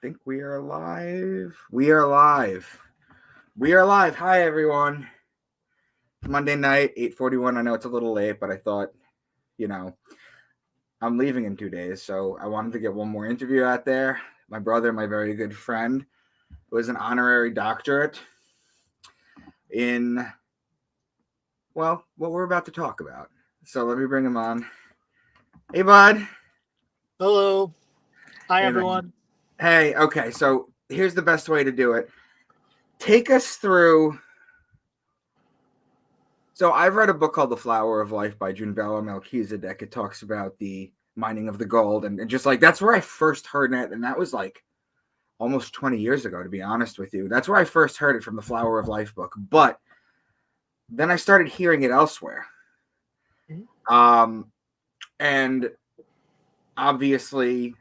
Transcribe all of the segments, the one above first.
think we are live. We are live. We are live. Hi, everyone. Monday night, 8:41. I know it's a little late, but I thought, you know, I'm leaving in 2 days, so I wanted to get one more interview out there. My brother, my very good friend, was an honorary doctorate in, well, what we're about to talk about. So let me bring him on. Hey, bud. Hello. Hi, Hey, man. everyone. Hey, okay, so here's the best way to do it. Take us through. So I've read a book called The Flower of Life by Junvela Melchizedek. It talks about the mining of the gold, and just like that's where I first heard it, and that was like almost 20 years ago, to be honest with you. That's where I first heard it, from the Flower of Life book. But then I started hearing it elsewhere. Um, and obviously,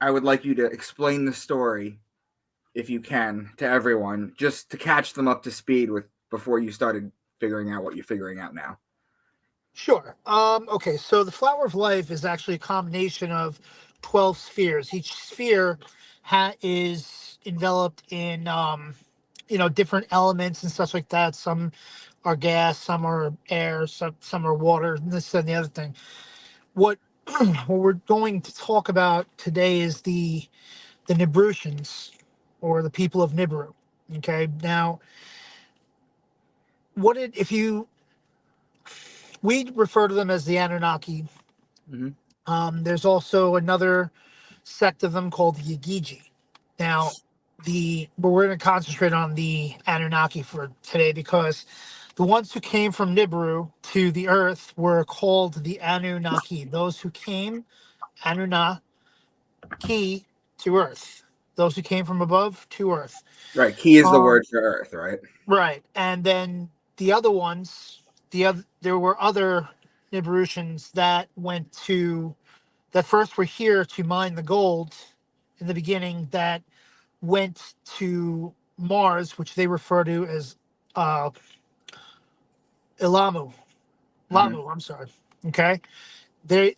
I would like you to explain the story, if you can, to everyone, just to catch them up to speed with before you started figuring out what you're figuring out now. Sure. Okay, so the flower of life is actually a combination of 12 spheres. Each sphere is enveloped in, different elements and stuff like that. Some are gas, some are air, some are water, and this and the other thing. What what we're going to talk about today is the Nibrutians, or the people of Nibiru. Okay, now what did if you we refer to them as the Anunnaki. Mm-hmm. There's also another sect of them called the Yagiji. Now, but we're going to concentrate on the Anunnaki for today because the ones who came from Nibiru to the Earth were called the Anunnaki. Those who came, Anunnaki, to Earth. Those who came from above to Earth. Right. Key is the Um, word for Earth, right? right, and then the other ones, there were other Nibirusians that first were here to mine the gold in the beginning, that went to Mars, which they refer to as uh, Ilamu. Mm-hmm. Lamu, I'm sorry. Okay. They're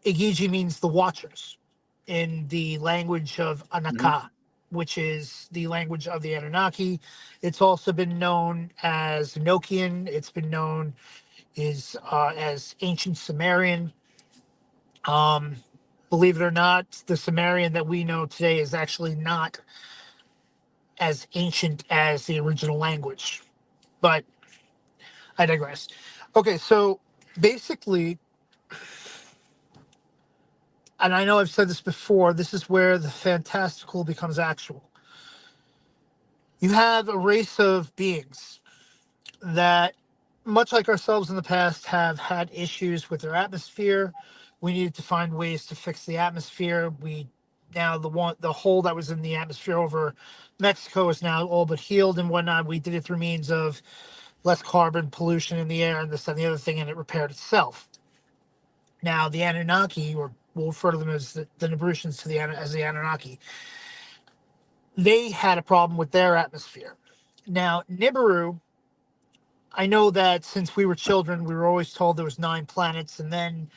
Igiji means the watchers in the language of Mm-hmm. Anaka, which is the language of the Anunnaki. It's also been known as Enochian. It's been known as ancient Sumerian. Um, Believe it or not, the Sumerian that we know today is actually not as ancient as the original language. But I digress. Okay, so basically, and I know I've said this before, this is where the fantastical becomes actual. You have a race of beings that, much like ourselves in the past, have had issues with their atmosphere. We needed to find ways to fix the atmosphere. We now the hole that was in the atmosphere over Mexico is now all but healed and whatnot. We did it through means of less carbon pollution in the air and this and the other thing, and it repaired itself. Now the Anunnaki, or we'll refer to them as the Nibrutians as the Anunnaki, they had a problem with their atmosphere. Now Nibiru, I know that since we were children, we were always told there was 9 planets, and then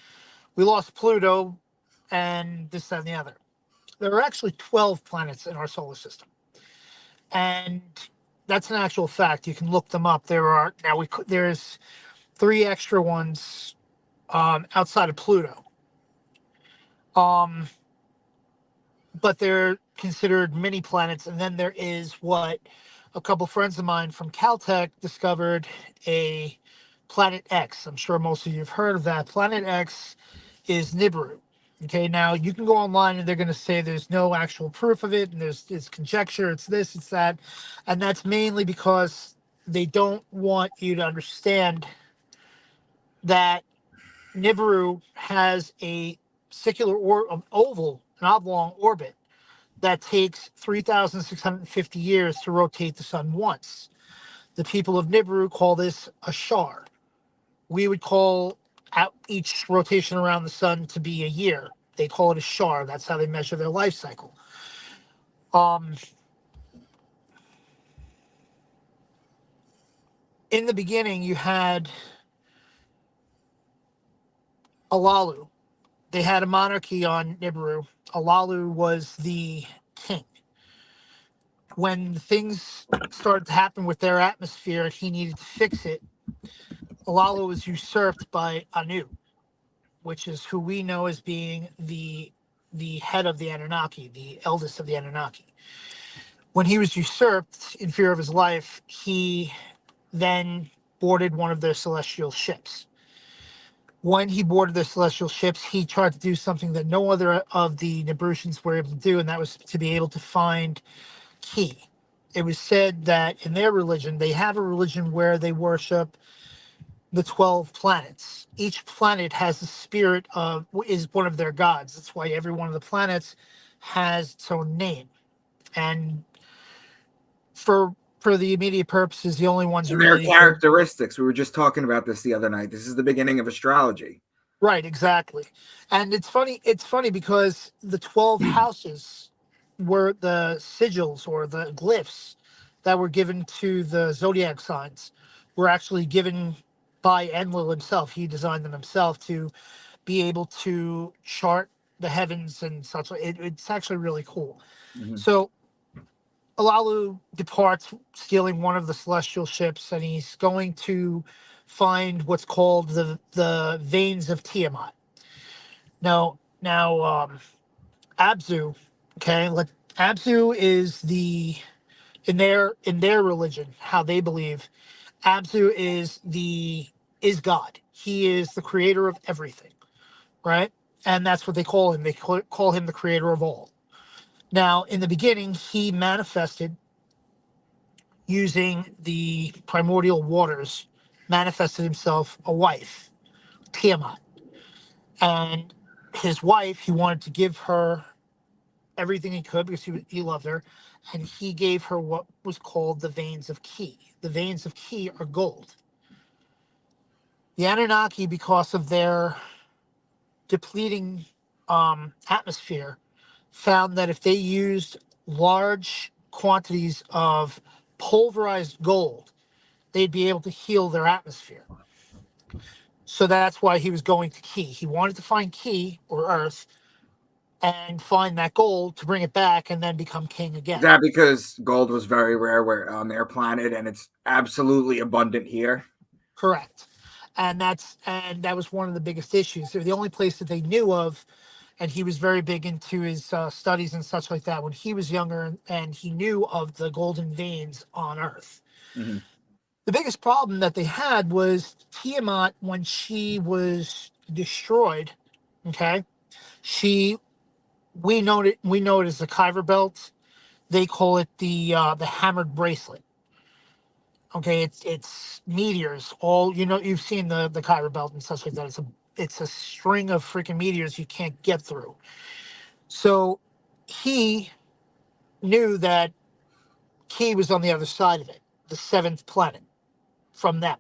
we lost Pluto, and this, that, and the other. There are actually 12 planets in our solar system, and that's an actual fact. You can look them up. There's 3 extra ones outside of Pluto, um, but they're considered mini planets. And then there is what a couple friends of mine from Caltech discovered, a Planet X. I'm sure most of you have heard of that. Planet X is Nibiru. Okay, now you can go online and they're going to say there's no actual proof of it, and it's conjecture, it's this, it's that, and that's mainly because they don't want you to understand that Nibiru has a circular or oval, an oblong orbit that takes 3,650 years to rotate the sun once. The people of Nibiru call this a shar. We would call out each rotation around the sun to be a year. They call it a shar. That's how they measure their life cycle. Um, in the beginning, you had Alalu. They had a monarchy on Nibiru. Alalu was the king. When things started to happen with their atmosphere, he needed to fix it. Alalu was usurped by Anu, which is who we know as being the head of the Anunnaki, the eldest of the Anunnaki. When he was usurped in fear of his life, he then boarded one of their celestial ships. When he boarded the celestial ships, he tried to do something that no other of the Nabrusians were able to do, and that was to be able to find Ki. It was said that in their religion, they have a religion where they worship the 12 planets. Each planet has the spirit of, is one of their gods. That's why every one of the planets has its own name. And for the immediate purposes, the only ones who And their really need to. characteristics. We were just talking about this the other night. This is the beginning of astrology. Right, exactly. And it's funny because the 12 houses were the sigils or the glyphs that were given to the zodiac signs were actually given by Enlil himself. He designed them himself to be able to chart the heavens and such. It's actually really cool. Mhm. So Alalu departs, stealing one of the celestial ships, and he's going to find what's called the veins of Tiamat. Now, Abzu, okay, Abzu is the in their religion, how they believe, Abzu is God. He is the creator of everything, right? And that's what they call him. They call him the creator of all. Now, in the beginning, he manifested using the primordial waters, manifested himself a wife, Tiamat. And his wife, he wanted to give her everything he could because he loved her. And he gave her what was called the veins of Ki. The veins of Ki are gold. The Anunnaki, because of their depleting atmosphere, found that if they used large quantities of pulverized gold, they'd be able to heal their atmosphere. So that's why he was going to Ki. He wanted to find Ki or Earth and find that gold to bring it back and then become king Is again. that because gold was very rare where on their planet and it's absolutely abundant here? Correct. And that was one of the biggest issues. They're the only place that they knew of, and he was very big into his studies and such like that when he was younger, and he knew of the golden veins on Earth. Mhm. The biggest problem that they had was Tiamat when she was destroyed. Okay, she we know it as the Kyber belt. They call it the hammered bracelet. Okay, it's meteors. All you know, you've seen the Kyber belt and such like that. It's a string of freaking meteors you can't get through. So he knew that Ki was on the other side of it, the seventh planet from them.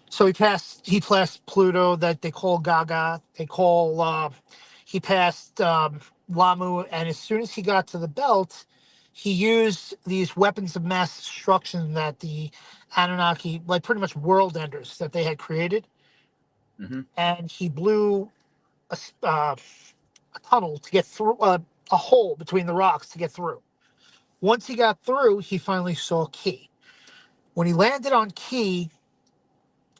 So he passed Pluto that they call Gaga. They call he passed Lamu, and as soon as he got to the belt, he used these weapons of mass destruction that the Anunnaki, like pretty much world enders that they had created, Mhm. and he blew a tunnel to get through, a hole between the rocks to get through. Once he got through, he finally saw Ki. When he landed on Ki,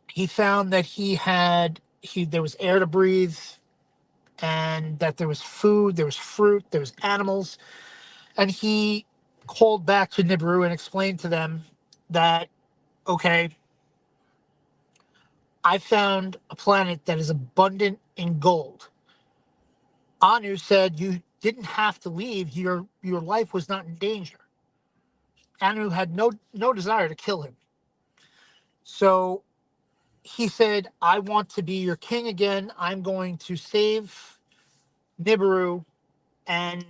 he found that he there was air to breathe, and that there was food, there was fruit, there was animals, and he called back to Nibiru and explained to them that, okay, I found a planet that is abundant in gold. Anu said you didn't have to leave. Your life was not in danger. Anu had no desire to kill him. So he said, I want to be your king again. I'm going to save Nibiru, and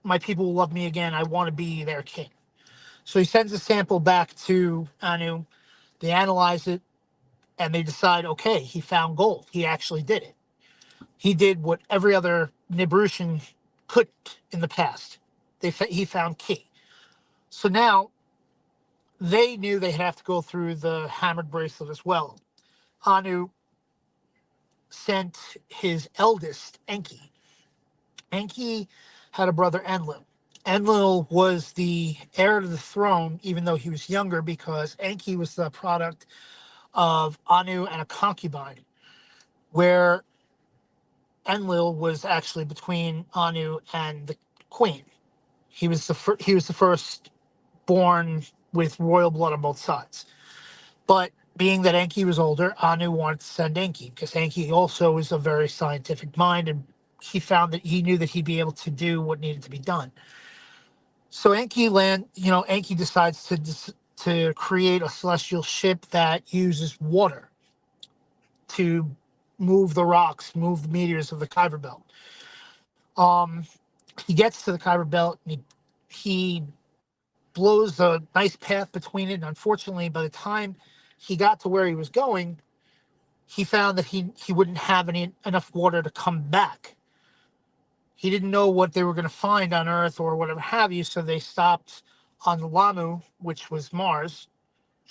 my people will love me again. I want to be their king. So he sends a sample back to Anu. They analyze it, and they decide, okay, he found gold. He actually did it. He did what every other Nibrusian couldn't in the past. He found Ki. So now they knew they have to go through the hammered bracelet as well. Anu sent his eldest, Enki. Enki had a brother, Enlil. Enlil was the heir to the throne, even though he was younger, because Enki was the product of Anu and a concubine, where Enlil was actually between Anu and the queen. He was the first born with royal blood on both sides. But being that Enki was older, Anu wanted to send Enki because Enki also is a very scientific mind, and he found that he knew that he'd be able to do what needed to be done. So Enki decides to create a celestial ship that uses water to move the rocks, move the meteors of the Kuiper Belt. Um, he gets to the Kuiper Belt and he blows a nice path between it. And unfortunately, by the time he got to where he was going, he found that he wouldn't have enough water to come back. He didn't know what they were going to find on Earth or whatever have you, so they stopped on Lamu, which was Mars.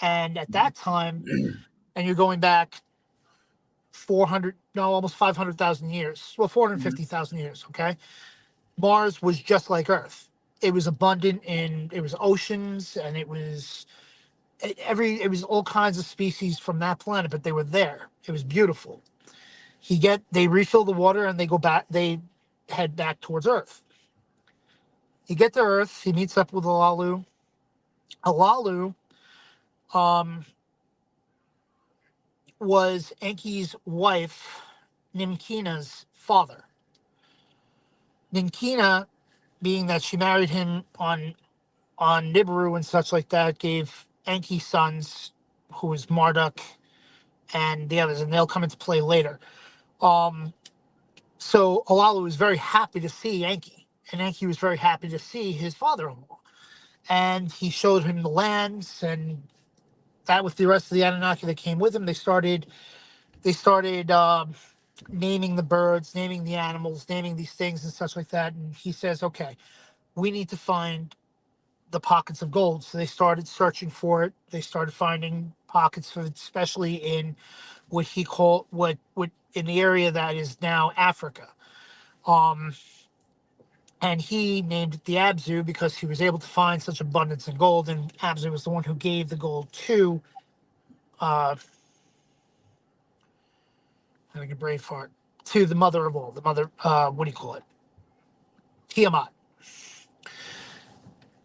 And at that time, and you're going back 400, no, almost 500,000 years, well, 450,000 years, okay? Mars was just like Earth. It was abundant in, it was oceans, and it was it was all kinds of species from that planet, but they were there. It was beautiful. They refill the water and they head back towards Earth. You get to Earth, he meets up with Alalu. Alalu um, was Enki's wife, Nimkina's father. Nimkina, being that she married him on Nibiru and such like that, gave Enki sons, who was Marduk and the others, and they'll come into play later. So Alalu was very happy to see Enki, and Enki was very happy to see his father-in-law. And he showed him the lands, and that with the rest of the Anunnaki that came with him, they started naming the birds, naming the animals, naming these things and such like that. And he says, okay, we need to find the pockets of gold. So they started searching for it. They started finding pockets of it, especially in what he called what in the area that is now Africa. Um, and he named it the Abzu because he was able to find such abundance in gold. And Abzu was the one who gave the gold to, having a brain fart, to the mother of all, the mother, what do you call it? Tiamat.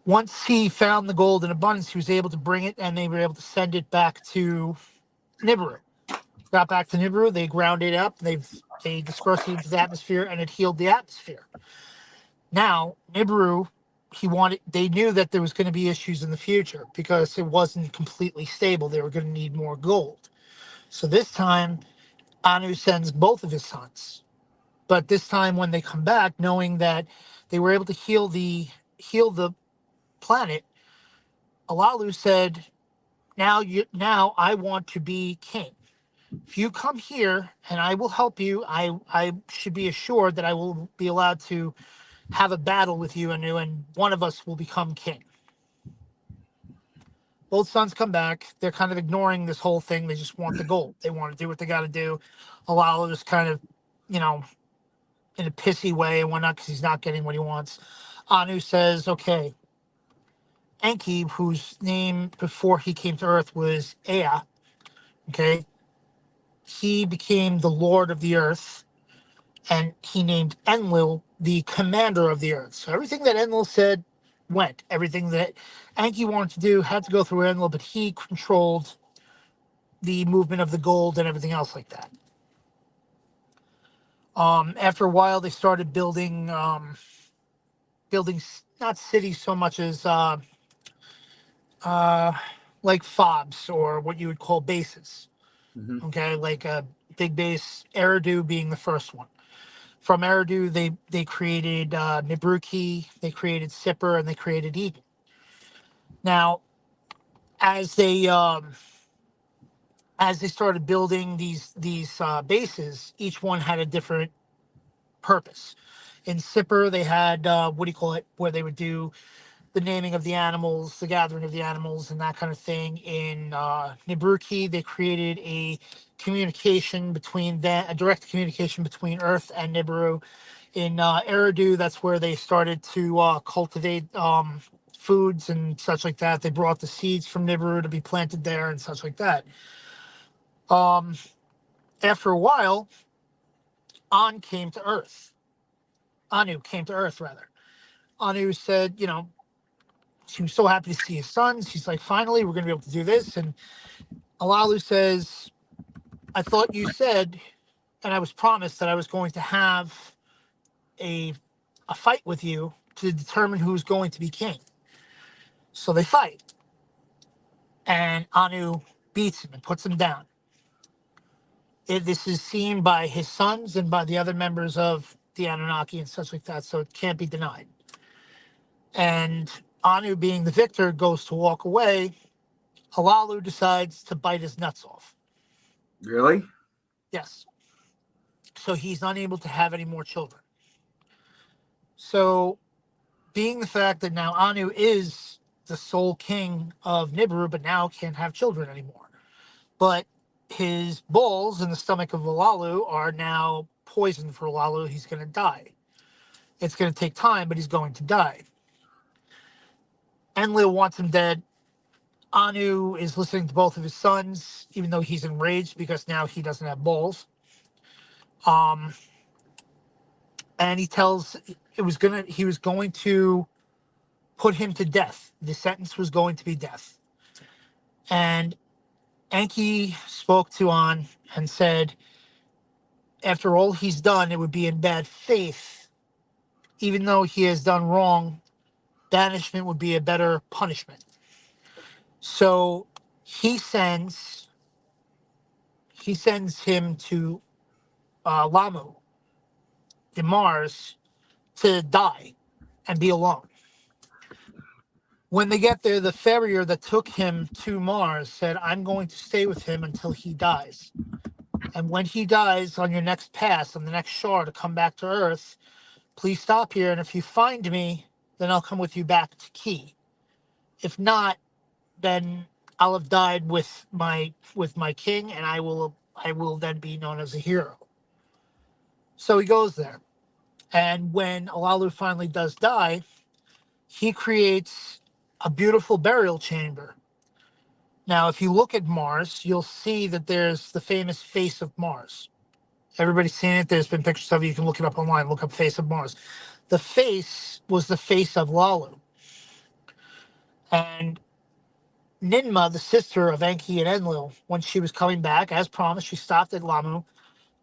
Once he found the gold in abundance, he was able to bring it, and they were able to send it back to Nibiru. Got back to Nibiru, they ground it up, they dispersed it into the atmosphere, and it healed the atmosphere. Now, Nibiru, they knew that there was going to be issues in the future because it wasn't completely stable. They were going to need more gold. So this time, Anu sends both of his sons. But this time when they come back, knowing that they were able to heal the planet, Alalu said, now I want to be king. If you come here and I will help you, I should be assured that I will be allowed to have a battle with you, Anu, and one of us will become king. Both sons come back. They're kind of ignoring this whole thing. They just want the gold. They want to do what they got to do. Alalu is kind of, you know, in a pissy way and whatnot because he's not getting what he wants. Anu says, okay, Enki, whose name before he came to Earth was Ea, okay, he became the Lord of the Earth, and he named Enlil the commander of the Earth. So everything that Enlil said went. Everything that Enki wanted to do had to go through Enlil, but he controlled the movement of the gold and everything else like that. After a while, they started building not cities so much as like fobs or what you would call bases. Mm-hmm. Okay, like a big base, Eridu being the first one. From Eridu, they created Nibruki, they created Sipper, and they created Eden. Now, as they started building these bases, each one had a different purpose. In Sipper, they had what do you call it, where they would do the naming of the animals, the gathering of the animals, and that kind of thing. In Nibruki, they created a communication between them, a direct communication between Earth and Nibiru. In Eridu, that's where they started to cultivate foods and such like that. They brought the seeds from Nibiru to be planted there and such like that. Um, After a while, An came to Earth. Anu came to Earth, rather. Anu said, you know, she was so happy to see his sons. She's like, finally, we're going to be able to do this. And Alalu says, I thought you said, and I was promised that I was going to have a, a fight with you to determine who's going to be king. So they fight. And Anu beats him and puts him down. This is seen by his sons and by the other members of the Anunnaki and such like that, so it can't be denied. And Anu, being the victor, goes to walk away. Halalu decides to bite his nuts off. Really? Yes. So he's unable to have any more children. So, being the fact that now Anu is the sole king of Nibiru, but now can't have children anymore. But his balls in the stomach of Alalu are now poison for Alalu. He's going to die. It's going to take time, but he's going to die. Enlil wants him dead. Anu is listening to both of his sons, even though he's enraged because now he doesn't have balls. And he tells he was going to put him to death. The sentence was going to be death. And Enki spoke to An and said, after all he's done, it would be in bad faith. Even though he has done wrong, banishment would be a better punishment. So he sends him to Lamu, to Mars, to die and be alone. When they get there, the farrier that took him to Mars said, I'm going to stay with him until he dies. And when he dies, on your next pass, on the next shore to come back to Earth, please stop here. And if you find me, then I'll come with you back to Key. If not, then I'll have died with my king, and I will then be known as a hero. So he goes there. And when Alalu finally does die, he creates a beautiful burial chamber. Now, if you look at Mars, you'll see that there's the famous face of Mars. Everybody's seen it. There's been pictures of it. You can look it up online. Look up face of Mars. The face was the face of Lalu. And Ninma, the sister of Enki and Enlil, when she was coming back, as promised, she stopped at Lamu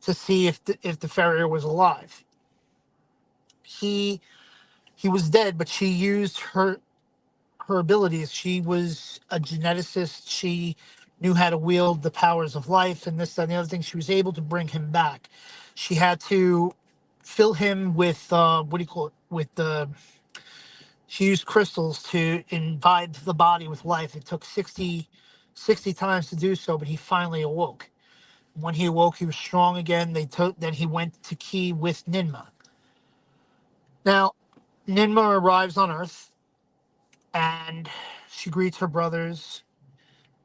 to see if the farrier was alive. He was dead, but she used her abilities. She was a geneticist. She knew how to wield the powers of life and this, that, and the other thing. She was able to bring him back. She had to fill him with she used crystals to imbibe the body with life. It took 60 times to do so, but he finally awoke. When he awoke, he was strong again. Then he went to Key with Ninma. Now, Ninma arrives on Earth, and she greets her brothers.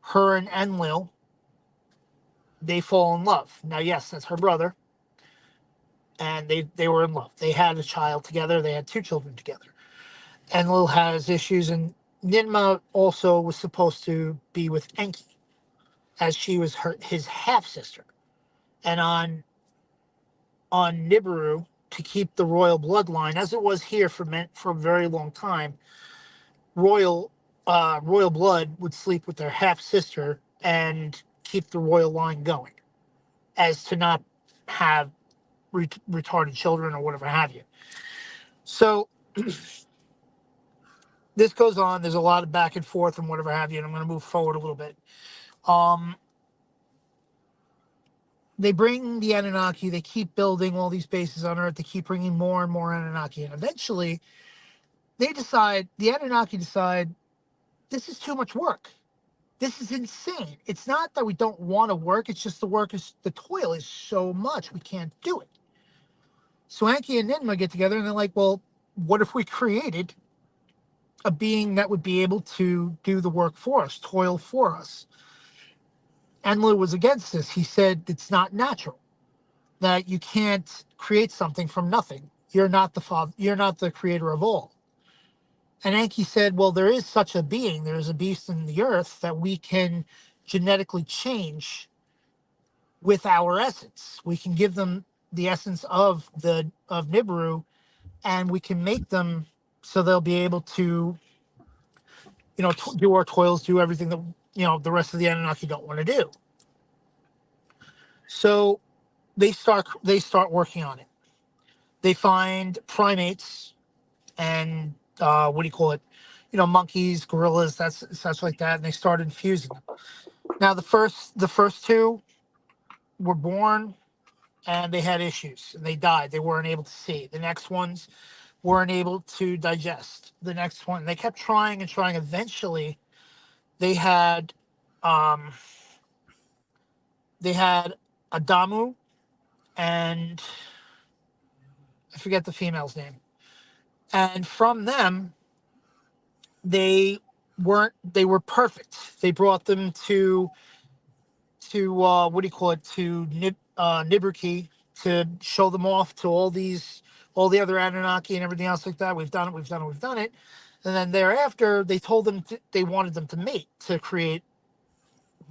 Her and Enlil, they fall in love. Now, yes, that's her brother, and they were in love. They had a child together. They had 2 children together. Enlil has issues, and Ninma also was supposed to be with Enki, as she was his half sister. And on Nibiru, to keep the royal bloodline, as it was here for a very long time, royal blood would sleep with their half sister and keep the royal line going, as to not have retarded children or whatever have you. So this goes on. There's a lot of back and forth and whatever have you, and I'm going to move forward a little bit. They bring the Anunnaki. They keep building all these bases on Earth. They keep bringing more and more Anunnaki, and eventually, the Anunnaki decide, this is too much work. This is insane. It's not that we don't want to work. It's just the toil is so much. We can't do it. So Enki and Ninma get together, and they're like, well, what if we created a being that would be able to do the work for us, toil for us. Enlil was against this. He said it's not natural, that you can't create something from nothing. You're not the father, you're not the creator of all. And Enki said, well, there is such a being, there is a beast in the earth that we can genetically change with our essence. We can give them the essence of Nibiru, and we can make them so they'll be able to, do our toils, do everything that the rest of the Anunnaki don't want to do. So they start working on it. They find primates and what do you call it? Monkeys, gorillas, that's such like that, and they start infusing them. Now the first two were born and they had issues and they died. They weren't able to see. The next ones weren't able to digest. The next one, they kept trying and trying. Eventually, they had um, they had Adamu and I forget the female's name. And from them, they were perfect. They brought them to what do you call it, to Nibriki, to show them off to all the other Anunnaki and everything else like that. We've done it, we've done it, we've done it. And then thereafter, they told them they wanted them to mate to create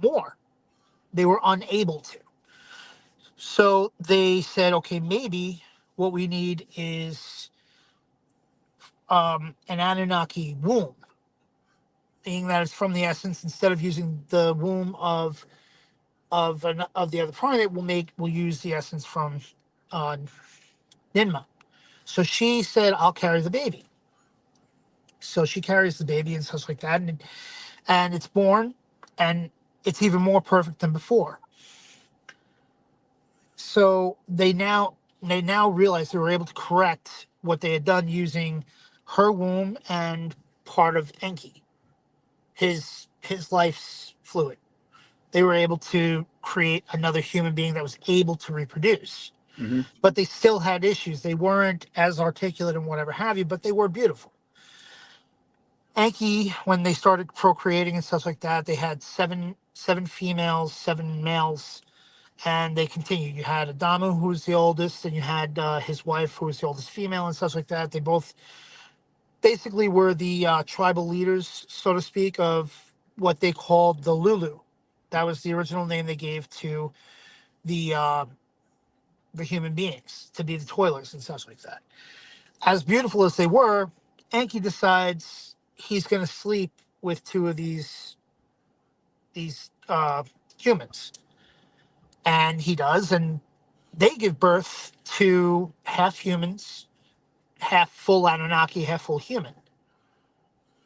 more. They were unable to. So they said, okay, maybe what we need is an Anunnaki womb, being that it's from the essence. Instead of using the womb of the other primate, we'll use the essence from uh, Ninma. So she said, I'll carry the baby. So she carries the baby and stuff like that, and it's born, and it's even more perfect than before. So they now realize they were able to correct what they had done using her womb and part of Enki, his life's fluid. They were able to create another human being that was able to reproduce. Mm-hmm. But they still had issues. They weren't as articulate and whatever have you, but they were beautiful. Enki, when they started procreating and stuff like that, they had seven females, seven males, and they continued. You had Adamu, who was the oldest, and you had his wife, who was the oldest female, and stuff like that. They both basically were the tribal leaders, so to speak, of what they called the Lulu. That was the original name they gave to the uh, the human beings, to be the toilers and such like that. As beautiful as they were, Enki decides he's going to sleep with two of these humans, and he does, and they give birth to half humans, half full Anunnaki, half full human.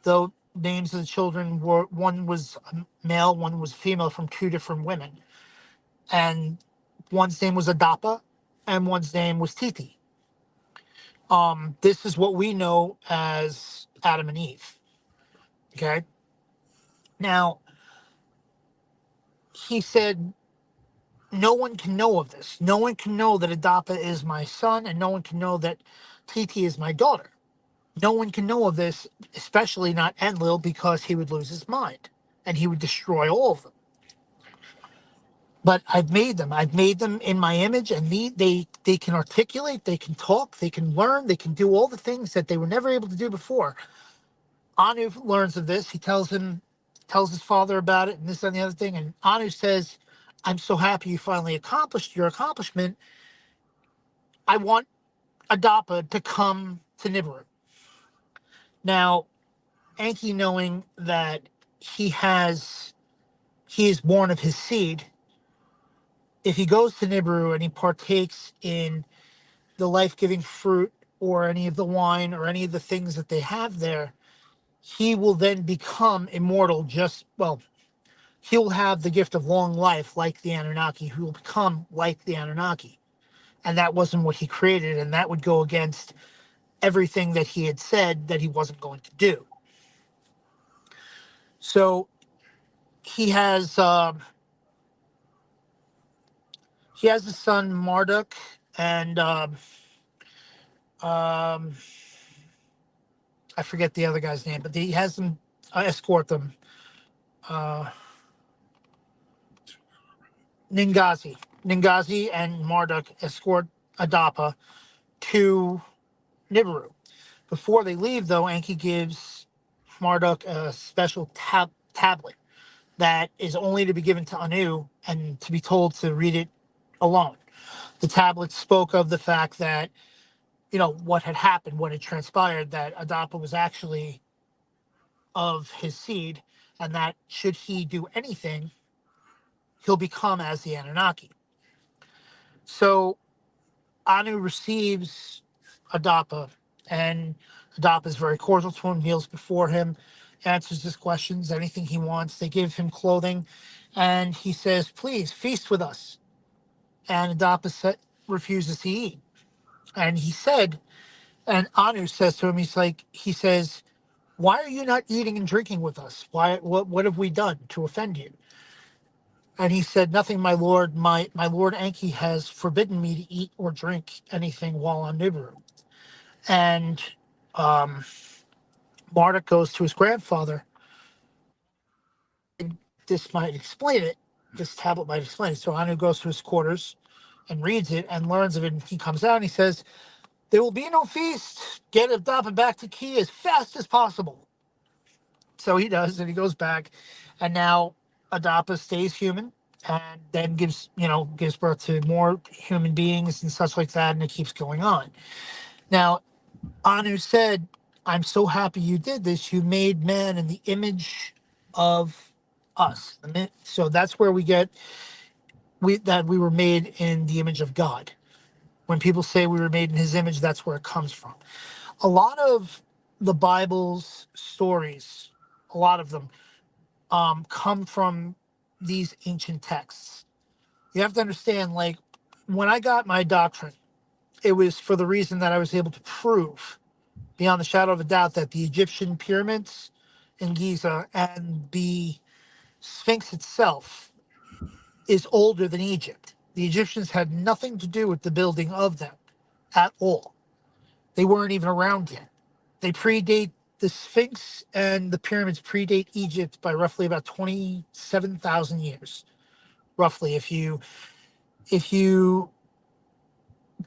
The names of the children were, one was a male, one was female, from two different women, and one's name was Adapa, and one's name was Titi. This is what we know as Adam and Eve. Okay. Now, he said, no one can know of this. No one can know that Adapa is my son, and no one can know that Titi is my daughter. No one can know of this, especially not Enlil, because he would lose his mind and he would destroy all of them. But I've made them. I've made them in my image, and they can articulate, they can talk, they can learn, they can do all the things that they were never able to do before. Anu learns of this. He tells his father about it, and this and the other thing. And Anu says, I'm so happy you finally accomplished your accomplishment. I want Adapa to come to Nibiru. Now, Enki, knowing that he is born of his seed, if he goes to Nibiru and he partakes in the life-giving fruit or any of the wine or any of the things that they have there, he will then become immortal. He'll have the gift of long life like the Anunnaki, who will become like the Anunnaki. And that wasn't what he created, and that would go against everything that he had said that he wasn't going to do. So he has a son Marduk, and I I forget the other guy's name, but he has them escort them. Uh, Ningazi and Marduk escort Adapa to Nibiru. Before they leave, though, Enki gives Marduk a special tablet that is only to be given to Anu and to be told to read it alone. The tablet spoke of the fact that, what had happened, what had transpired, that Adapa was actually of his seed, and that should he do anything, he'll become as the Anunnaki. So Anu receives Adapa, and Adapa is very cordial to him, kneels before him, answers his questions, anything he wants. They give him clothing, and he says, "Please feast with us." And Adapa refuses to eat. And and Anu says to him, he says, "Why are you not eating and drinking with us? What have we done to offend you?" And he said, "Nothing, my lord. My lord Enki has forbidden me to eat or drink anything while on Nibiru." And um, Marduk goes to his grandfather. This might explain it. This tablet might explain it. So Anu goes to his quarters and reads it and learns of it. And he comes out and he says, "There will be no feast. Get Adapa back to Ki as fast as possible." So he does, and he goes back. And now Adapa stays human and then gives birth to more human beings and such like that. And it keeps going on. Now, Anu said, "I'm so happy you did this. You made man in the image of us." So that's where we get that we were made in the image of God. When people say we were made in his image, that's where it comes from. A lot of the Bible's stories, a lot of them, come from these ancient texts. You have to understand, like, when I got my doctrine, it was for the reason that I was able to prove beyond the shadow of a doubt that the Egyptian pyramids in Giza and the Sphinx itself is older than Egypt. The Egyptians had nothing to do with the building of them at all. They weren't even around yet. They predate the Sphinx, and the pyramids predate Egypt by roughly about 27,000 years. Roughly, if you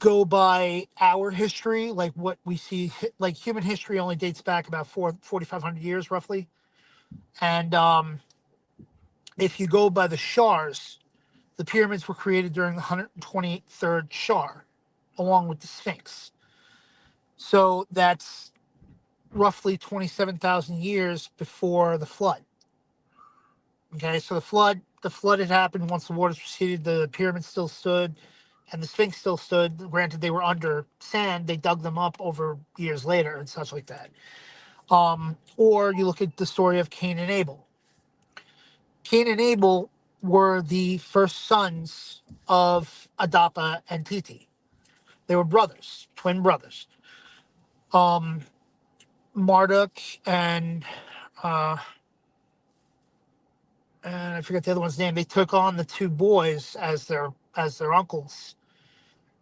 go by our history, like what we see, like human history only dates back about 4,500 years roughly. And if you go by the Shars, the pyramids were created during the 123rd Shar, along with the Sphinx. So that's roughly 27,000 years before the flood. Okay, so the flood had happened. Once the waters receded, the pyramids still stood, and the Sphinx still stood. Granted, they were under sand. They dug them up over years later and such like that. Or you look at the story of Cain and Abel. Cain and Abel were the first sons of Adapa and Titi. They were brothers, twin brothers. Marduk uh, and I forget the other one's name. They took on the two boys as their uncles.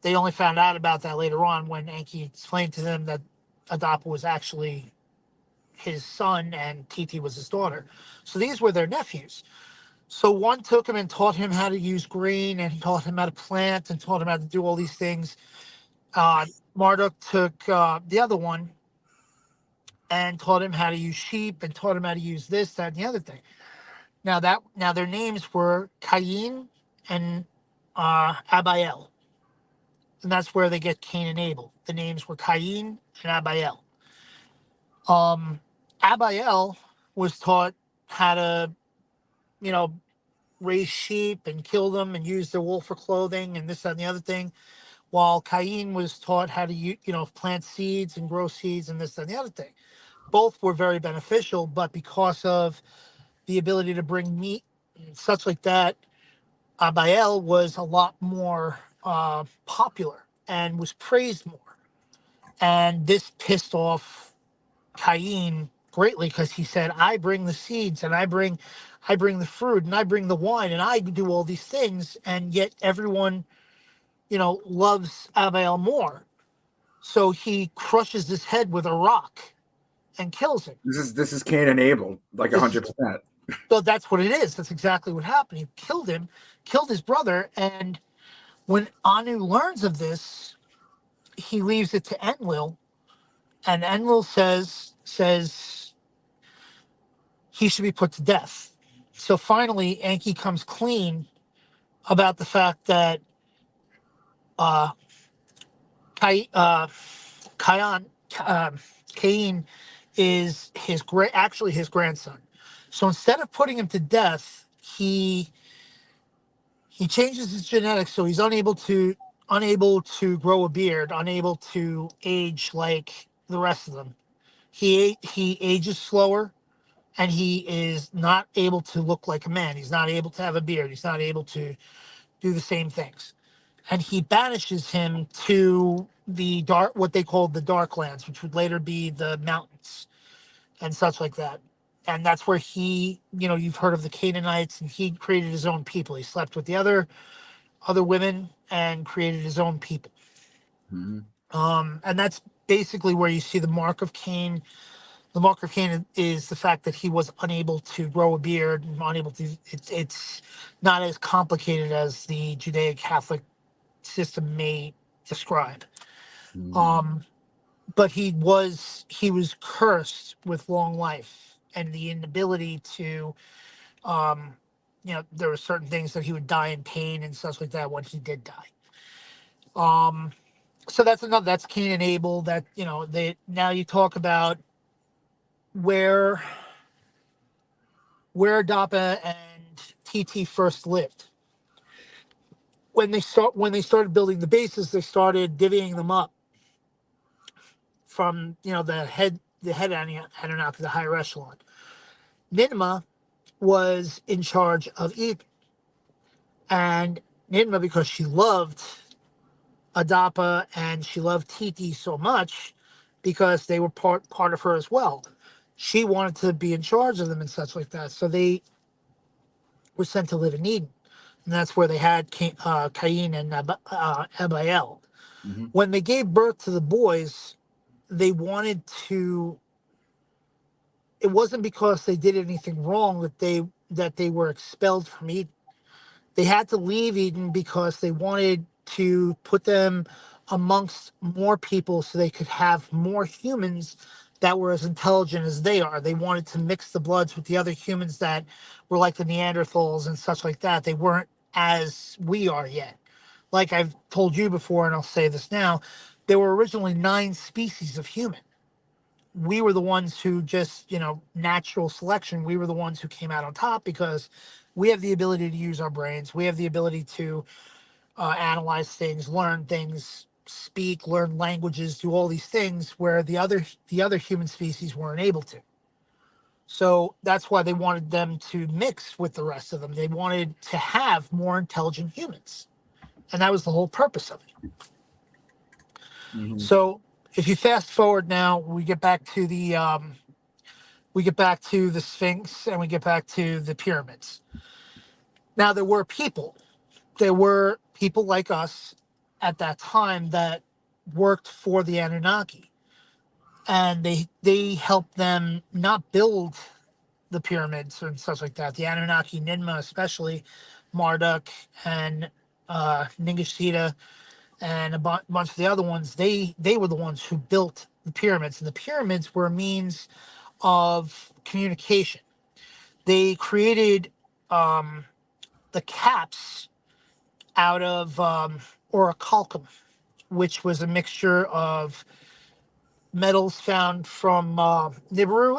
They only found out about that later on when Enki explained to them that Adapa was actually his son and Titi was his daughter. So these were their nephews. So one took him and taught him how to use grain, and taught him how to plant, and taught him how to do all these things. Marduk took the other one and taught him how to use sheep, and taught him how to use this, that, and the other thing. Now their names were Cain and Abiel, and that's where they get Cain and Abel. The names were Cain and Abiel. Abiel was taught how to, you know, raise sheep and kill them and use their wool for clothing and this, that, and the other thing, while Cain was taught how to, plant seeds and grow seeds and this, that, and the other thing. Both were very beneficial, but because of the ability to bring meat and such like that, Abiel was a lot more popular and was praised more. And this pissed off Cain greatly because he said, "I bring the seeds and I bring the fruit and I bring the wine and I do all these things, and yet everyone, loves Abiel more." So he crushes his head with a rock and kills him. This is Cain and Abel, like This is 100%. so that's what it is. That's exactly what happened. He killed him, killed his brother, and when Anu learns of this, he leaves it to Enlil, and Enlil says he should be put to death. So finally, Enki comes clean about the fact that uh, Kayan, Cain is actually his grandson. So instead of putting him to death, he changes his genetics so he's unable to grow a beard, unable to age like the rest of them. He ages slower, and he is not able to look like a man. He's not able to have a beard. He's not able to do the same things. And he banishes him to the dark, what they called the dark lands, which would later be the mountains and such like that. And that's where you've heard of the Canaanites, and he created his own people. He slept with the other women and created his own people. Mm-hmm. And that's basically where you see the mark of Cain. The mark of Cain is the fact that he was unable to grow a beard, unable to. It's not as complicated as the Judaic Catholic system may describe. Mm-hmm. But he was cursed with long life and the inability to. There were certain things that he would die in pain and stuff like that when he did die. So that's Cain and Abel. That they now you talk about where Dappa and TT first lived. When they started building the bases, they started divvying them up from the head Anunnaki, the higher echelon. Ninmah was in charge of Eden, and Ninmah, because she loved Adapa and she loved Titi so much, because they were part of her as well. She wanted to be in charge of them and such like that. So they were sent to live in Eden, and that's where they had Cain and Abiel. Mm-hmm. When they gave birth to the boys, they wanted to. It wasn't because they did anything wrong that they were expelled from Eden. They had to leave Eden because they wanted to put them amongst more people so they could have more humans that were as intelligent as they are. They wanted to mix the bloods with the other humans that were like the Neanderthals and such like that. They weren't as we are yet. Like I've told you before, and I'll say this now, there were originally 9 species of human. We were the ones who just, natural selection, we were the ones who came out on top because we have the ability to use our brains. We have the ability to analyze things, learn things, speak, learn languages, do all these things where the other human species weren't able to. So that's why they wanted them to mix with the rest of them. They wanted to have more intelligent humans. And that was the whole purpose of it. Mm-hmm. So if you fast forward now, we get back to the Sphinx, and we get back to the pyramids. Now there were people. There were people like us at that time that worked for the Anunnaki, and they helped them not build the pyramids and stuff like that. The Anunnaki, Ninmah especially, Marduk and Ningishita, and a bunch of the other ones. They were the ones who built the pyramids, and the pyramids were a means of communication. They created the caps out of orichalcum, which was a mixture of metals found from Nibiru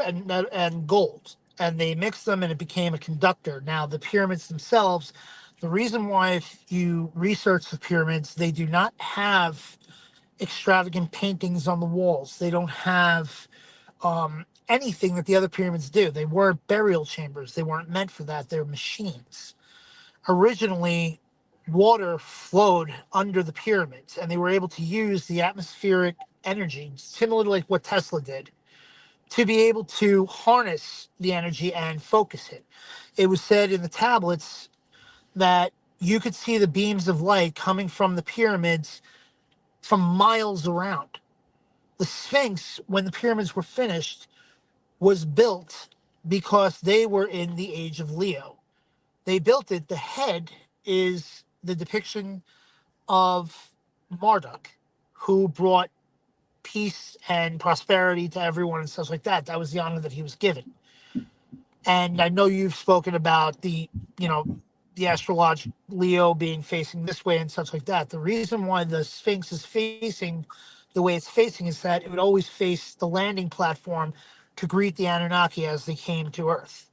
and gold, and they mixed them and it became a conductor. Now the pyramids themselves, the reason why, if you research the pyramids, they do not have extravagant paintings on the walls. They don't have anything that the other pyramids do. They weren't burial chambers. They weren't meant for that. They're machines. Originally, water flowed under the pyramids, and they were able to use the atmospheric energy, similar to like what Tesla did, to be able to harness the energy and focus it. It was said in the tablets that you could see the beams of light coming from the pyramids from miles around. The Sphinx, when the pyramids were finished, was built because they were in the age of Leo. They built it. The head is the depiction of Marduk, who brought peace and prosperity to everyone and stuff like that. That was the honor that he was given. And I know you've spoken about you know, the astrological Leo being facing this way and such like that. The reason why the Sphinx is facing the way it's facing is that it would always face the landing platform to greet the Anunnaki as they came to Earth.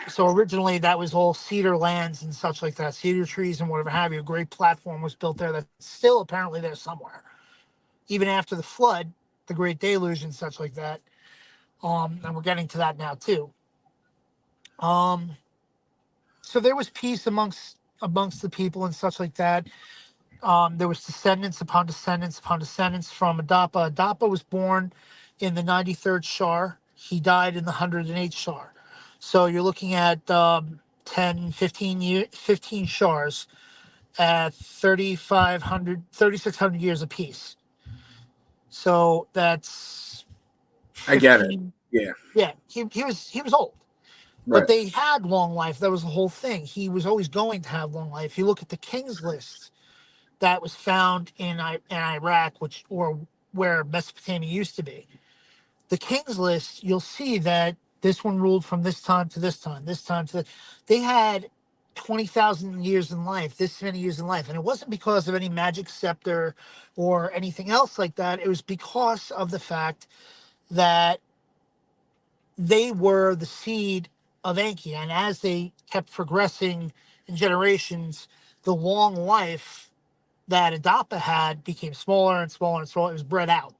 So originally that was all cedar lands and such like that, cedar trees and whatever have you. A great platform was built there that's still apparently there somewhere. Even after the flood, the Great Deluge and such like that. And we're getting to that now too. Um, so there was peace amongst the people and such like that. There was descendants upon descendants upon descendants from Adapa. Adapa was born in the 93rd Shar. He died in the 108th Shar. So you're looking at 10, 15 Shars at 3,600 years apiece. So that's I get it. 15. Yeah. Yeah, he was old. But Right. they had long life. That was the whole thing. He was always going to have long life. You look at the King's List that was found in Iraq, or where Mesopotamia used to be. The King's List, you'll see that this one ruled from this time to this time, this time to that. They had 20,000 years in life, this many years in life. And it wasn't because of any magic scepter or anything else like that. It was because of the fact that they were the seed of Enki. And as they kept progressing in generations, the long life that Adapa had became smaller and smaller and smaller. It was bred out,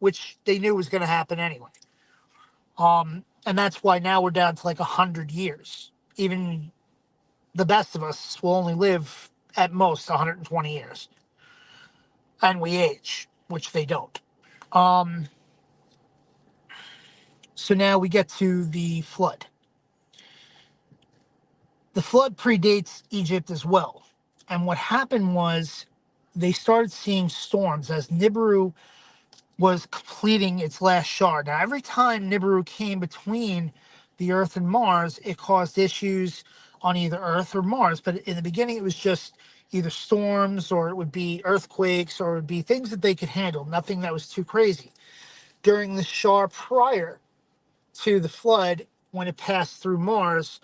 which they knew was going to happen anyway. And that's why now we're down to like 100 years. Even the best of us will only live at most 120 years, and we age, which they don't. Um, so now we get to the flood. The flood predates Egypt as well. And what happened was they started seeing storms as Nibiru was completing its last shard. Now, every time Nibiru came between the Earth and Mars, it caused issues on either Earth or Mars. But in the beginning, it was just either storms, or it would be earthquakes, or it would be things that they could handle, nothing that was too crazy. During the shar prior to the flood, when it passed through Mars,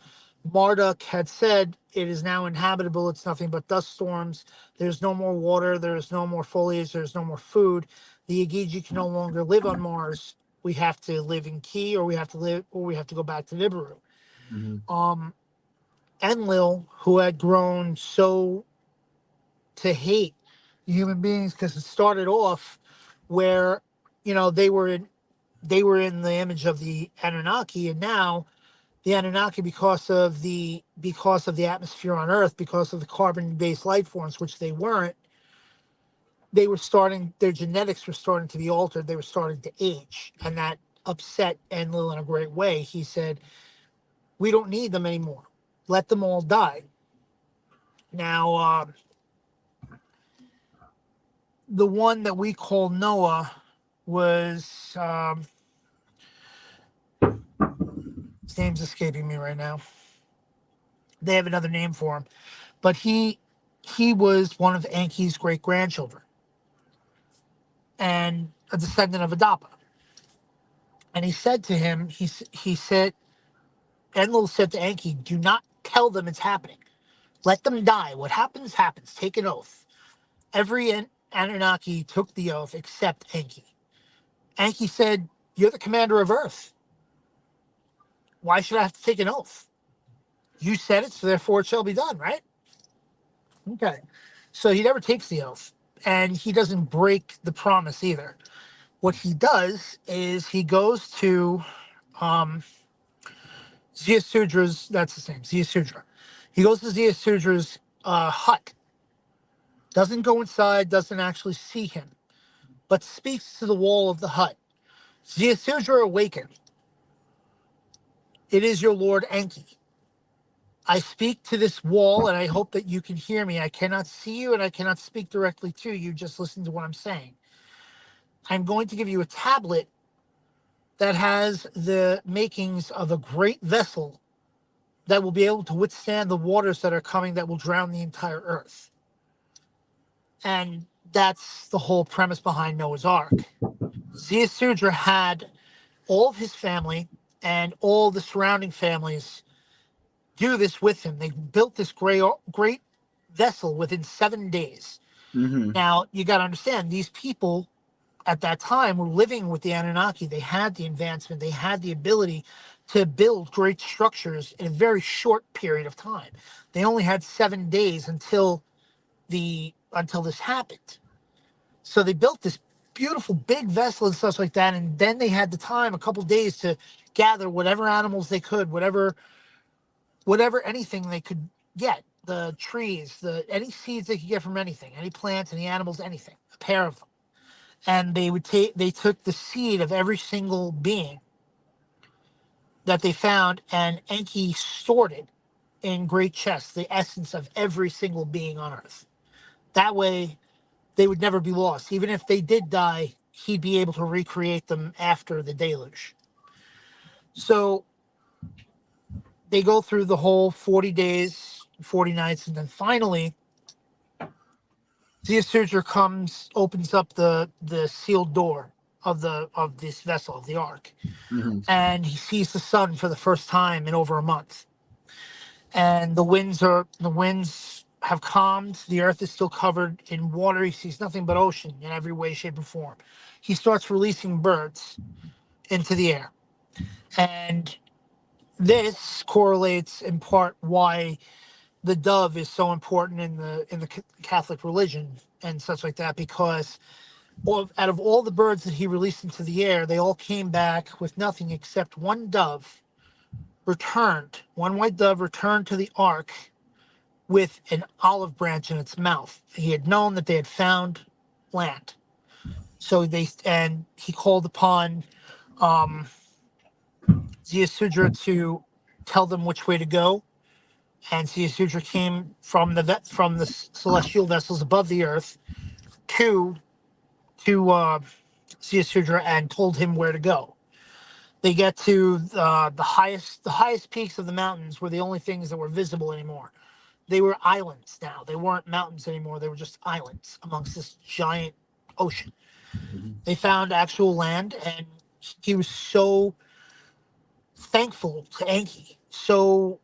Marduk had said it is now inhabitable. It's nothing but dust storms. There's no more water. There's no more foliage. There's no more food. The Igigi can no longer live on Mars. We have to live in Key, or we have to go back to Nibiru. Mm-hmm. Enlil, who had grown so to hate human beings because it started off where, they were in the image of the Anunnaki, and now the Anunnaki, because of the atmosphere on Earth, because of the carbon-based life forms, which they weren't, their genetics were starting to be altered. They were starting to age, and that upset Enlil in a great way. He said, "We don't need them anymore. Let them all die." Now, the one that we call Noah was his name's escaping me right now. They have another name for him, but he was one of Enki's great grandchildren and a descendant of Adapa. And he said to him, he said, Enlil said to Enki, "Do not tell them it's happening. Let them die. What happens, happens. Take an oath." Every Anunnaki took the oath except Enki. Enki said, "You're the commander of Earth. Why should I have to take an oath? You said it, so therefore it shall be done," right? Okay. So he never takes the oath, and he doesn't break the promise either. What he does is he goes to um, Ziasudra's, that's his name, Ziasudra. He goes to Ziasudra's hut, doesn't go inside, doesn't actually see him, but speaks to the wall of the hut. "Ziasudra, awaken. It is your Lord Enki. I speak to this wall, and I hope that you can hear me. I cannot see you, and I cannot speak directly to you. Just listen to what I'm saying. I'm going to give you a tablet that has the makings of a great vessel that will be able to withstand the waters that are coming that will drown the entire earth. And that's the whole premise behind Noah's Ark. Ziusudra had all of his family and all the surrounding families do this with him. They built this great vessel within 7 days. Mm-hmm. Now, you got to understand, these people at that time were living with the Anunnaki. They had the advancement, they had the ability to build great structures in a very short period of time. They only had 7 days until this happened. So they built this beautiful big vessel and stuff like that, and then they had the time, a couple days, to gather whatever animals they could, whatever anything they could get, the trees, the any seeds they could get from anything, any plants, any animals, anything, a pair of them. And they took the seed of every single being that they found, and Enki stored it in great chests, the essence of every single being on earth. That way they would never be lost. Even if they did die, he'd be able to recreate them after the deluge. So they go through the whole 40 days, 40 nights, and then finally Ziusudra opens up the sealed door of this vessel, of the ark, Mm-hmm. and he sees the sun for the first time in over a month. And the winds have calmed. The earth is still covered in water. He sees nothing but ocean in every way, shape, and form. He starts releasing birds into the air, and this correlates in part why the dove is so important in the Catholic religion and such like that, because out of all the birds that he released into the air, they all came back with nothing except one dove returned. One white dove returned to the ark with an olive branch in its mouth. He had known that they had found land. So he called upon um, Ziusudra to tell them which way to go. And Ziusudra came from the celestial vessels above the earth to Ziusudra and told him where to go. They get to the highest peaks of the mountains were the only things that were visible anymore. They were islands now. They weren't mountains anymore. They were just islands amongst this giant ocean. They found actual land, and he was so thankful to Enki, so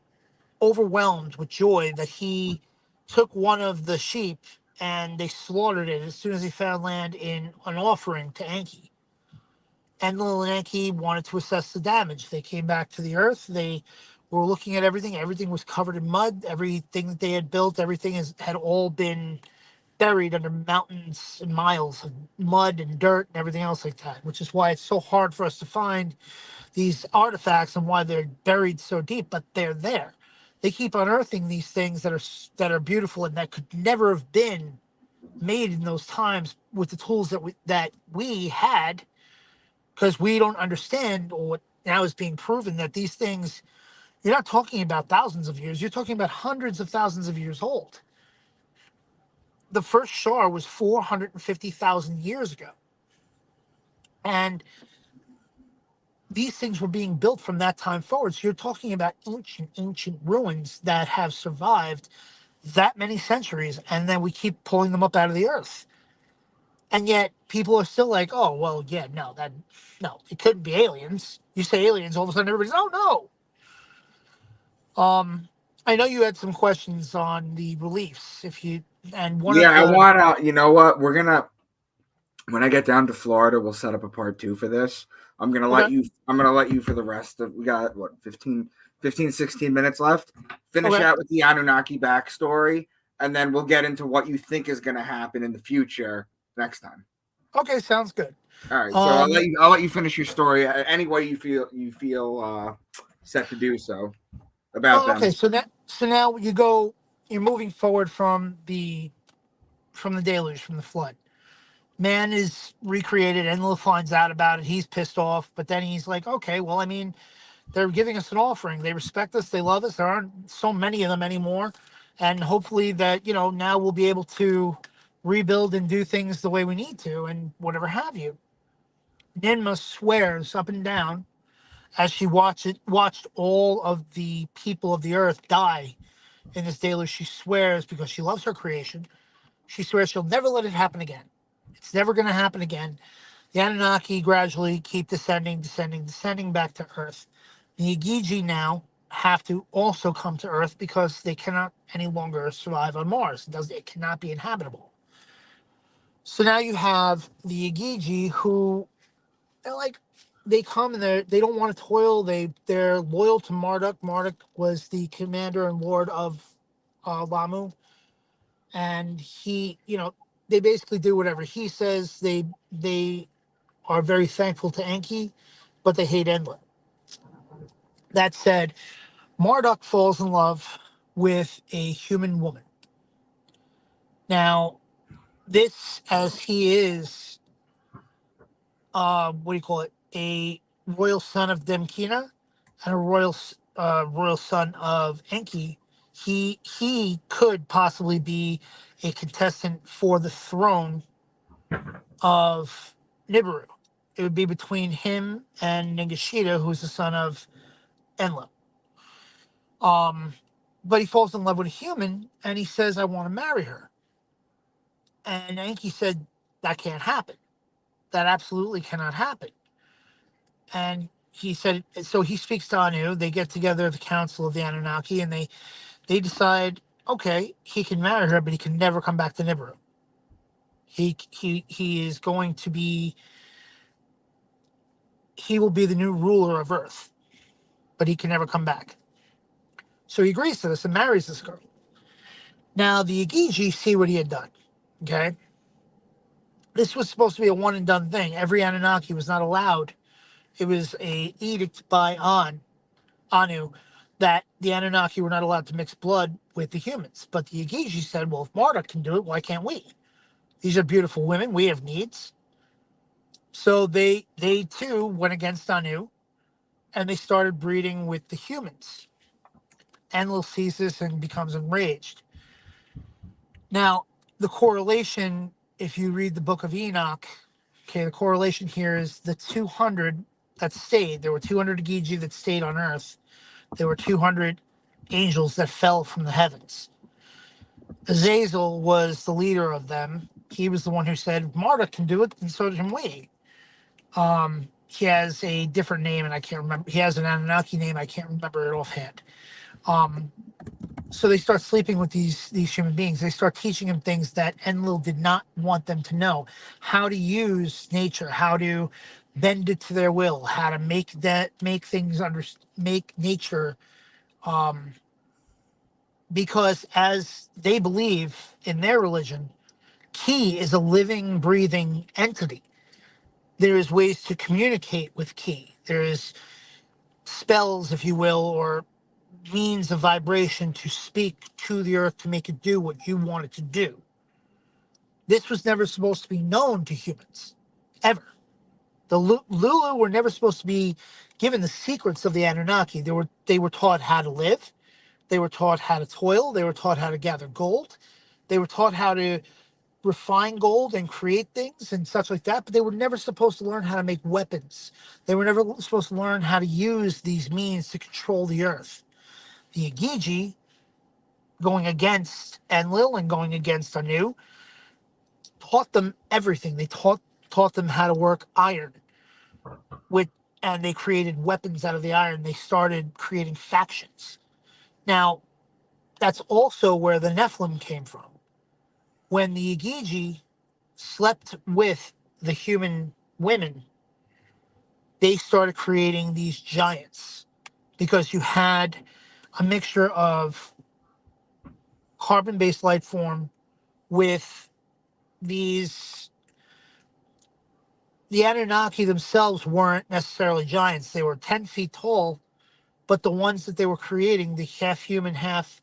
overwhelmed with joy, that he took one of the sheep and they slaughtered it as soon as he found land in an offering to Enki. Enlil and Enki wanted to assess the damage. They came back to the earth. They were looking at everything. Everything was covered in mud. Everything that they had built, had all been buried under mountains and miles of mud and dirt and everything else like that, which is why it's so hard for us to find these artifacts and why they're buried so deep, but they're there. They keep unearthing these things that are beautiful and that could never have been made in those times with the tools that we had, because we don't understand, or what now is being proven, that these things, you're not talking about thousands of years, you're talking about hundreds of thousands of years old. The first Shar was 450,000 years ago. And these things were being built from that time forward. So you're talking about ancient ruins that have survived that many centuries, and then we keep pulling them up out of the earth. And yet people are still like, oh, well, yeah, no, it couldn't be aliens. You say aliens, all of a sudden everybody's, oh, no. I know you had some questions on the reliefs, and one Yeah, of I the, wanna. You know what? We're gonna when I get down to Florida, we'll set up a part 2 for this. I'm gonna let okay, you. I'm gonna let you for the rest of. We got what 16 minutes left. Finish okay, out with the Anunnaki backstory, and then we'll get into what you think is gonna happen in the future next time. okay, sounds good. All right, so Um, I'll let you finish your story any way you feel set to do so about well, okay, them. so now you're moving forward from the deluge, from the flood. Man is recreated. Enlil finds out about it. He's pissed off, but then he's like, okay, well, I mean, they're giving us an offering. They respect us. They love us. There aren't so many of them anymore. And hopefully that, now we'll be able to rebuild and do things the way we need to and whatever have you. Ninma swears up and down as she watched all of the people of the earth die in this deluge. She swears because she loves her creation. She swears she'll never let it happen again. It's never going to happen again. The Anunnaki gradually keep descending, descending, descending back to Earth. The Igigi now have to also come to Earth because they cannot any longer survive on Mars. It cannot be inhabitable. So now you have the Igigi who they're like they come and they don't want to toil. They're loyal to Marduk. Marduk was the commander and lord of Lamu, and he, they basically do whatever he says. They are very thankful to Enki, but they hate Enlil. That said, Marduk falls in love with a human woman. Now, this, as he is, what do you call it, a royal son of Demkina and a royal son of Enki, he could possibly be a contestant for the throne of Nibiru. It would be between him and Nagashita, who's the son of Enlil. But he falls in love with a human and he says, I want to marry her. And Enki said, that can't happen. That absolutely cannot happen. And he said, so he speaks to Anu. They get together at the council of the Anunnaki and they decide, okay, he can marry her, but he can never come back to Nibiru. He is going to be, he will be the new ruler of Earth, but he can never come back. So he agrees to this and marries this girl. Now the Igigi see what he had done. Okay. This was supposed to be a one and done thing. Every Anunnaki was not allowed. It was a edict by Anu that the Anunnaki were not allowed to mix blood with the humans. But the Igigi said, well, if Marduk can do it, why can't we? These are beautiful women. We have needs. So they too went against Anu and they started breeding with the humans. Enlil sees this and becomes enraged. Now, the correlation, if you read the book of Enoch, okay, the correlation here is the 200 that stayed. There were 200 Gigi that stayed on Earth. There were 200 angels that fell from the heavens. Azazel was the leader of them. He was the one who said, Marduk can do it, and so can we. He has a different name, and I can't remember. He has an Anunnaki name. I can't remember it offhand. So they start sleeping with these human beings. They start teaching them things that Enlil did not want them to know. How to use nature, how to bend it to their will, how to make nature, because as they believe in their religion, Ki is a living, breathing entity. There is ways to communicate with Ki. There is spells, if you will, or means of vibration to speak to the earth to make it do what you want it to do. This was never supposed to be known to humans, ever. The Lulu were never supposed to be given the secrets of the Anunnaki. They were taught how to live. They were taught how to toil. They were taught how to gather gold. They were taught how to refine gold and create things and such like that. But they were never supposed to learn how to make weapons. They were never supposed to learn how to use these means to control the earth. The Igigi, going against Enlil and going against Anu, taught them everything. They taught them how to work iron with, and they created weapons out of the iron. They started creating factions. Now, that's also where the Nephilim came from. When the Igigi slept with the human women, they started creating these giants because you had a mixture of carbon-based life form with these. The Anunnaki themselves weren't necessarily giants. They were 10 feet tall, but the ones that they were creating, the half human, half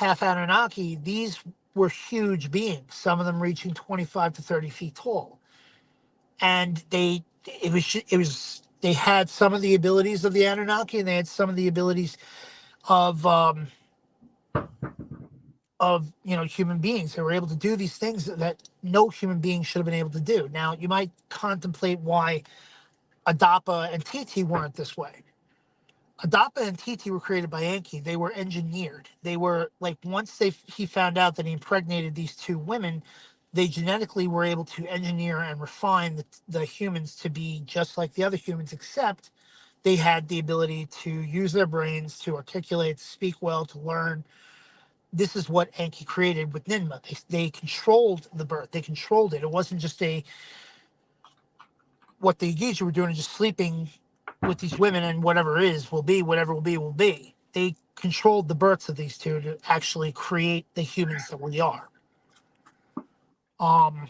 Anunnaki, these were huge beings, some of them reaching 25 to 30 feet tall. And they had some of the abilities of the Anunnaki and they had some of the abilities of human beings. They were able to do these things that no human being should have been able to do. Now, you might contemplate why Adapa and Titi weren't this way. Adapa and Titi were created by Enki. They were engineered. They were like, once he found out that he impregnated these two women, they genetically were able to engineer and refine the humans to be just like the other humans, except they had the ability to use their brains, to articulate, to speak well, to learn. This is what Enki created with Ninma. They controlled the birth. They controlled it. It wasn't just what the Geisha were doing, just sleeping with these women, and whatever is will be, whatever will be will be. They controlled the births of these two to actually create the humans that we are. Um,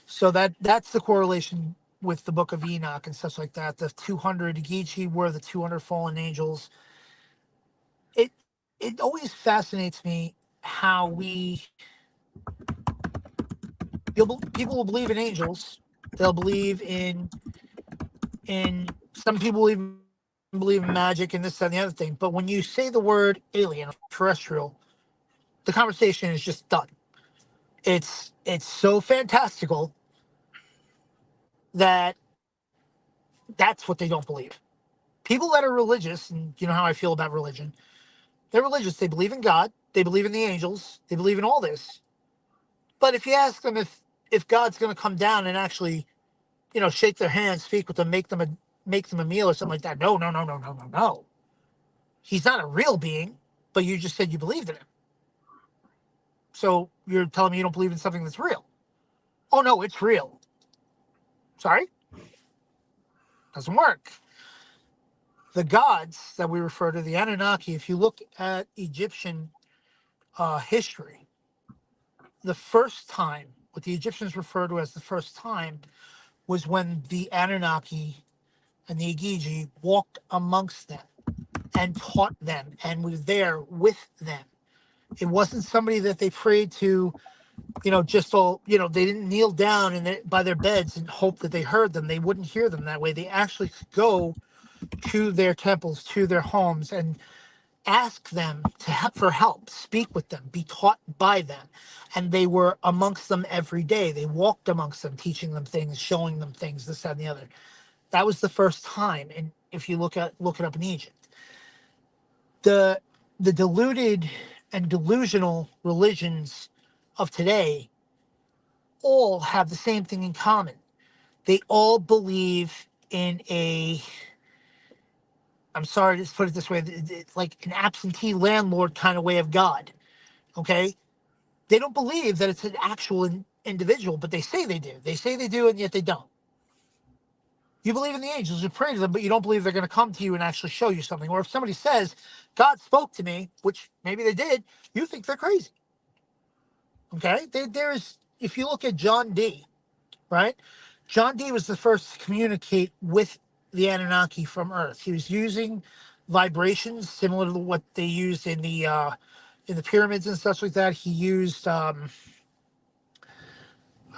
so that's the correlation with the Book of Enoch and such like that. The 200 Geisha were the 200 fallen angels. It it always fascinates me how people will believe in angels. They'll believe in some people even believe in magic and this and the other thing. But when you say the word alien or terrestrial, the conversation is just done. It's so fantastical that that's what they don't believe. People that are religious, and you know how I feel about religion, they're religious. They believe in God. They believe in the angels. They believe in all this. But if you ask them if God's going to come down and actually, shake their hand, speak with them, make them a meal or something like that, no, no, no, no, no, no, no. He's not a real being, but you just said you believed in him. So you're telling me you don't believe in something that's real? Oh no, it's real. Sorry? Doesn't work. The gods that we refer to, the Anunnaki, if you look at Egyptian history, the first time, what the Egyptians refer to as the first time, was when the Anunnaki and the Igigi walked amongst them and taught them and was there with them. It wasn't somebody that they prayed to, just all, they didn't kneel down by their beds and hope that they heard them. They wouldn't hear them that way. They actually could go to their temples, to their homes, and ask them for help, speak with them, be taught by them. And they were amongst them every day. They walked amongst them, teaching them things, showing them things, this, that, and the other. That was the first time. And if you look it up in Egypt, the deluded and delusional religions of today all have the same thing in common. They all believe in I'm sorry to put it this way, it's like an absentee landlord kind of way of God. Okay? They don't believe that it's an actual individual, but they say they do. They say they do, and yet they don't. You believe in the angels, you pray to them, but you don't believe they're going to come to you and actually show you something. Or if somebody says, God spoke to me, which maybe they did, you think they're crazy. Okay? If you look at John Dee, right? John Dee was the first to communicate with the Anunnaki from Earth. He was using vibrations similar to what they used in the pyramids and stuff like that. He used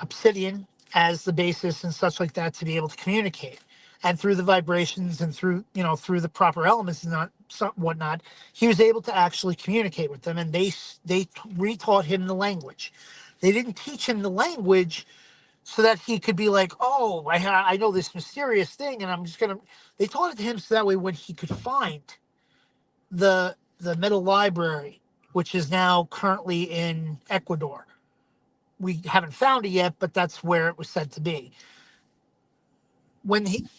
obsidian as the basis and such like that to be able to communicate. And through the vibrations and through the proper elements and whatnot, he was able to actually communicate with them. And they retaught him the language. They didn't teach him the language so that he could be like, oh, I know this mysterious thing, and I'm just gonna. They taught it to him so that way when he could find the metal library, which is now currently in Ecuador. We haven't found it yet, but that's where it was said to be.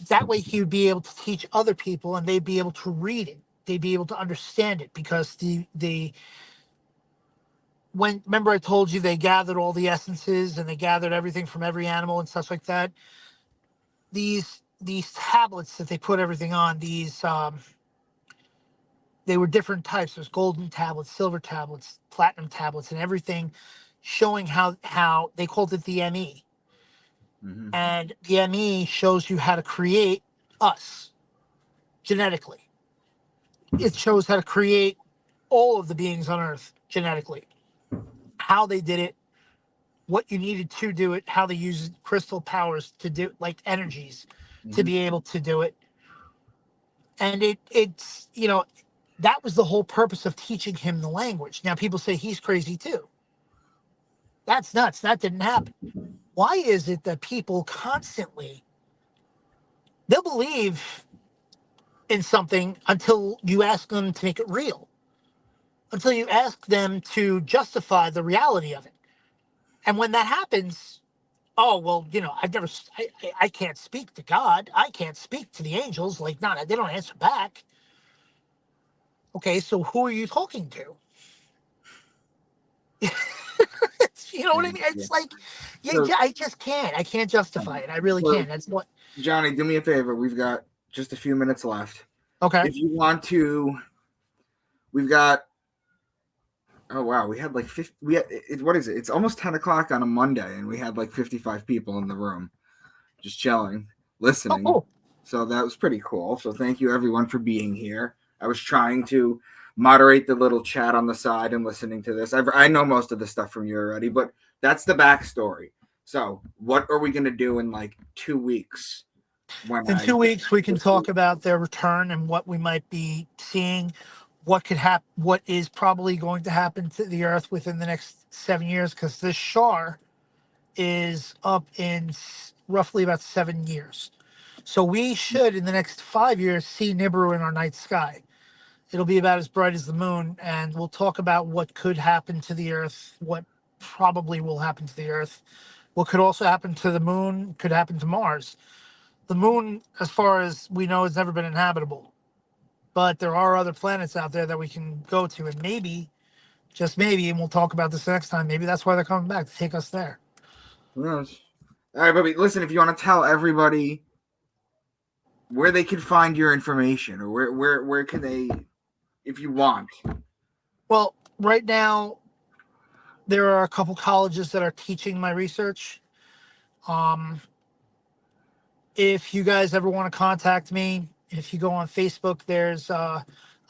That way he would be able to teach other people, and they'd be able to read it. They'd be able to understand it because remember I told you they gathered all the essences and they gathered everything from every animal and stuff like that. These tablets that they put everything on, they were different types. There's golden tablets, silver tablets, platinum tablets, and everything, showing how they called it the ME. Mm-hmm. And the ME shows you how to create us genetically. It shows how to create all of the beings on Earth genetically, how they did it, what you needed to do it, how they used crystal powers to do, like energies, to be able to do it. And it's that was the whole purpose of teaching him the language. Now people say he's crazy too. That's nuts. That didn't happen. Why is it that people constantly, they'll believe in something until you ask them to make it real, until you ask them to justify the reality of it. And when that happens, oh, well, I've never, I can't speak to God. I can't speak to the angels. Like, no, they don't answer back. Okay, so who are you talking to? You know what I mean? Yeah. It's like, yeah, So, I just can't. I can't justify it. I really so can't. That's what. Johnny, do me a favor. We've got just a few minutes left. Okay. If you want to, we've got. Oh wow, we had like 50. What is it? It's almost 10 o'clock on a Monday, and we had like 55 people in the room, just chilling, Oh, listening. cool. So that was pretty cool. So thank you everyone for being here. I was trying to moderate the little chat on the side and listening to this. I know most of the stuff from you already, but that's the backstory. So what are we gonna do in like 2 weeks when In I 2 weeks, we can talk about their return and what we might be seeing, what could happen, what is probably going to happen to the Earth within the next 7 years, because this Shar is up in roughly about 7 years. So we should, in the next 5 years, see Nibiru in our night sky. It'll be about as bright as the moon, and we'll talk about what could happen to the Earth, what probably will happen to the Earth, what could also happen to the moon, could happen to Mars. The moon, as far as we know, has never been inhabitable, but there are other planets out there that we can go to, and maybe, just maybe, and we'll talk about this next time, maybe that's why they're coming back, to take us there. who knows? All right, but listen, if you want to tell everybody where they can find your information, or where can they, if you want. Well, right now, there are a couple colleges that are teaching my research. Um, if you guys ever want to contact me, if you go on Facebook,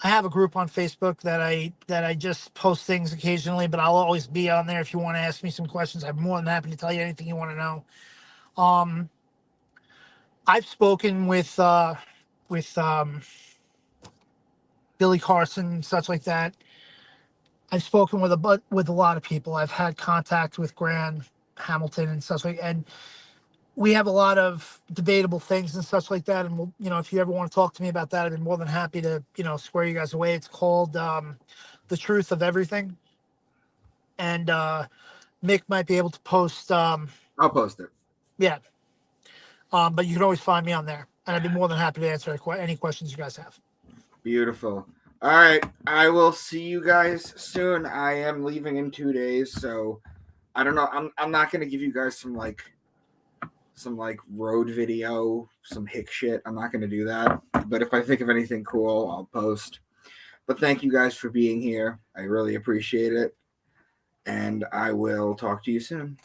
I have a group on Facebook that I just post things occasionally, but I'll always be on there if you want to ask me some questions. I'm more than happy to tell you anything you want to know. Um, I've spoken with Billy Carson, such like that. I've spoken with a lot of people. I've had contact with Graham Hamilton and such like, and we have a lot of debatable things and such like that. And we'll, if you ever want to talk to me about that, I'd be more than happy to, square you guys away. It's called The Truth of Everything. And Mick might be able to post, I'll post it. yeah. But you can always find me on there. And I'd be more than happy to answer any questions you guys have. Beautiful. All right, I will see you guys soon. I am leaving in 2 days, so I don't know. I'm not gonna give you guys some road video, some hick shit. I'm not gonna do that. But if I think of anything cool, I'll post. But thank you guys for being here. I really appreciate it. And I will talk to you soon.